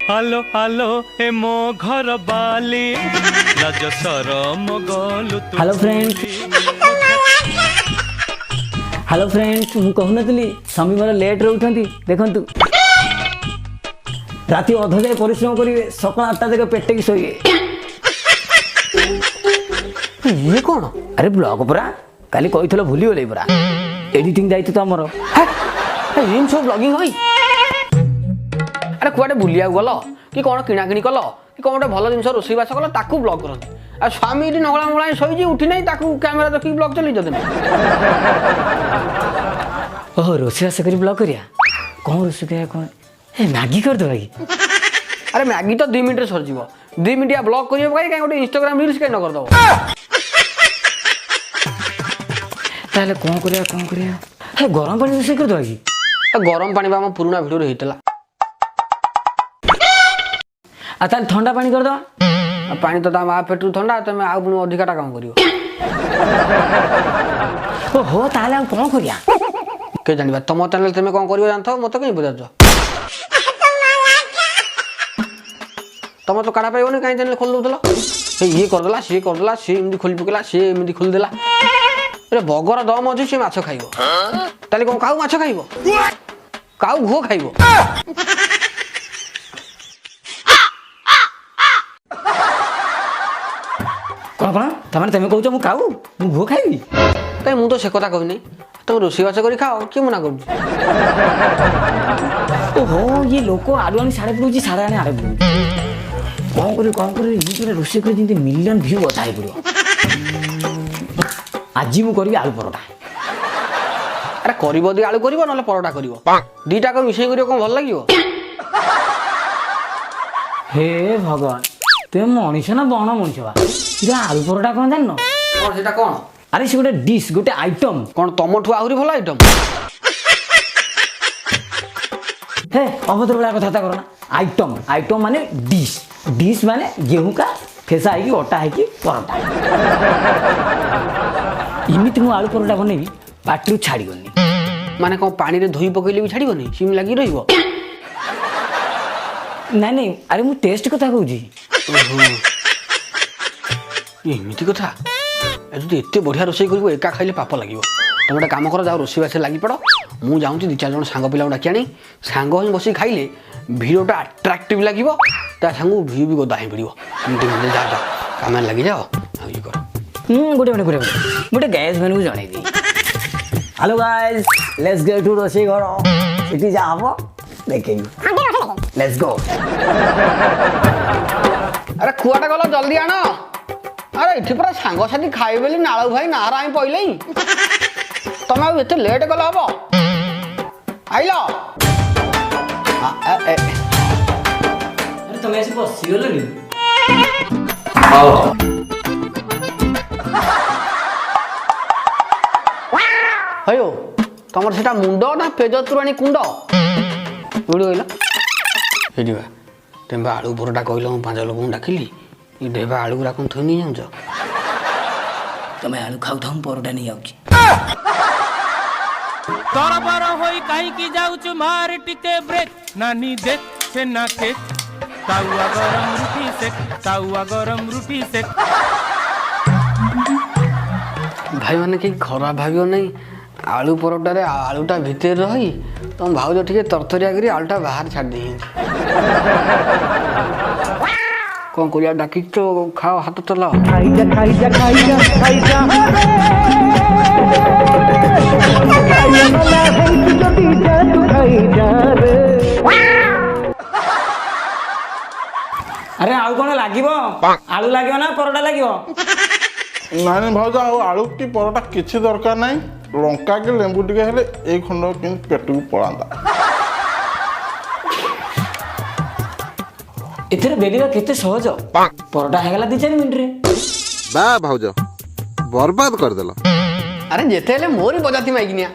आलो आलो ए मो घर बाली लाज सरम गलु तू। हेलो फ्रेंड्स मु कहूनली स्वामी मोर लेट रोचंती देखंतु राति अध जाए परिश्रम करेंगे सकाल 8टा तक पेटे की शोइए। ये कौन? अरे ब्लॉग परा काली कही भूली गले परा एडिटिंग दायित्व तो आमर इन सब ब्लॉगिंग होई। अरे कुआडे बुलिया गल कि कौन किना किणी कल कि कौन गोटे भल जिनस रोषेई बास कल ताकू ब्लॉग करती। आ स्वामी ये नगला मगला शोची उठी नहीं ताकू कैमेरा देखिक ब्लॉग चली जाते। ओह रोषेईबास कर ब्लॉग करिया कौन रोषेई करिया कौन मैगी कर दो भाई। अरे मैगी तो 2 मिनट सर जीव 2 मिनट ब्लॉग करियो कहीं गोटे इंस्टाग्राम रील्स कहीं न कर दो। ताले कौन करिया गरम पानी रोषेई कर दो कि गरम पानी बा पुराना भिडियो रे हितला। आ ताले ठंडा पानी कर दो। पानी तो माँ पेटू ठंडा तुम आउ पुणी अधिकाटा काम कर। ओहो ताले कौन करिया के जानबा तुम चैनल तुम कौन कर जानथ मत कहीं पचार तुम तो काढ़ा पाइबनी कहीं चैनल खोल दौल ये करदेला सी करदेला सी एमती खोली पकेला सी एमती खोलीदेला। अरे बगर दम अच्छे सी माछ खाइब ताले कौन काऊ माछ खाइब काऊ घुओ खाइब। कौन तमें तुम कौच मु खाऊ मु घुओ खाइबी कहीं मु तो से कथा कहनी तुम रोषेईबास कर खाओ किए मना कर। ओहो ये लोक आलू आनी साड़े पड़ू साड़े आने आड़े पड़ू कौन कर रोषेई कर जमी मिलियन भ्यू बता पड़ो। आज मु करी आलू परोटा। अरे कर आलू कर ना परोटा कर दीटा को मिसई कर कौन भल लगे। हे भगवान तुम मनीष ना बण मनीष बा आलू परोटा कौन जान सेटा कौन? अरे से गोटे डिश गोटे आइटम कौन तुमठू आहरी भल आइटम? हे अभद्र वाला कथा करना आइटम आइटम माने डिश माने गेहूं का फेसा है कि अटा है कि परोटा। इमित मु आलू परोटा बनेबी पाटरू छाड़ीगनी माने कौन पानी रे धोई पकईले भी छाड़ीबनी सिम लगी रहिबो। नहीं अरे मु टेस्ट कथा कहूजी। एमती कथा যদি এতে বঢ়িয়া ରୋଷେଇ କରିବ ଏକା ଖାଇଲେ ପାପ ଲାଗିବ। ତମେ ଗୋଟେ କାମ କର ଯାও ରୋଷେଇବାସରେ ଲାଗି ପଡ଼ ମୁଁ ଯାଉଛି 2-4 ଜଣ ସାଙ୍ଗ ପିଲାଙ୍କୁ ଡାକି ଆଣି ସାଙ୍ଗ ହିଁ ବସିକି ଖାଇଲେ ଭିଡ଼ିଓଟା ଆଟ୍ରାକ୍ଟିଭ ଲାଗିବ ତା ସାଙ୍ଗକୁ ଭିଉ ବି ଗଦା ହେଇ ପଡ଼ିବ। ଏମିତି ଯାଅ ଯାଅ କାମରେ ଲାଗିଯାଅ ଆଉ ଇଏ କର। गोटे गैस मैन को जन दी hello guys let's go to रोषेई घर इटी जा हम देखेंगे लेट्स गो। अरे खुआटा गल जल्दी आण। अरे इठी पूरा सांग साथी खाइबे बोली नालू भाई नारा ही पइले तमे आ एते लेट गल हबो आइलो। अरे तमे ऐसे बसी गलनी आओ हयो तमर सेटा मुंड ना पेज तुराणी कुंड बुड़ी गइला हेडिबा तेबा आलू परोटा कइलो 5 लोक डाकिली ये ढेबा आलू गुरा कौन थोई नहीं जाऊँ तमें आलू खाऊ था परोटा नहीं आउची तरबर होई काई की जाउछु मार टिके ब्रेक नानी देख से ना के ताउआ गरम रुटी से भाई माने कि खराब भावियो नहीं आलू परोटा रे आलूटा भीतर रही तुम भाउज टिके तरतरिया करी आलूटा बाहर छाड़ दी कौन करिया डाकी तो खाओ हाथ चलाओ अरे आलू कौन लागिबो आलू लागिबो ना परोटा लागिबो नानी भाउज आलू की परोटा किसी दरकार नहीं लंका के लेंबू टिके हेले ए खंड कि पेट को पड़ांदा एथरे बेलिबा केते सहज परोटा हेगला 2-4 मिनिट रे बा भाउज बर्बाद कर देला। अरे जेते हेले मोरी बजाती माइकिनिया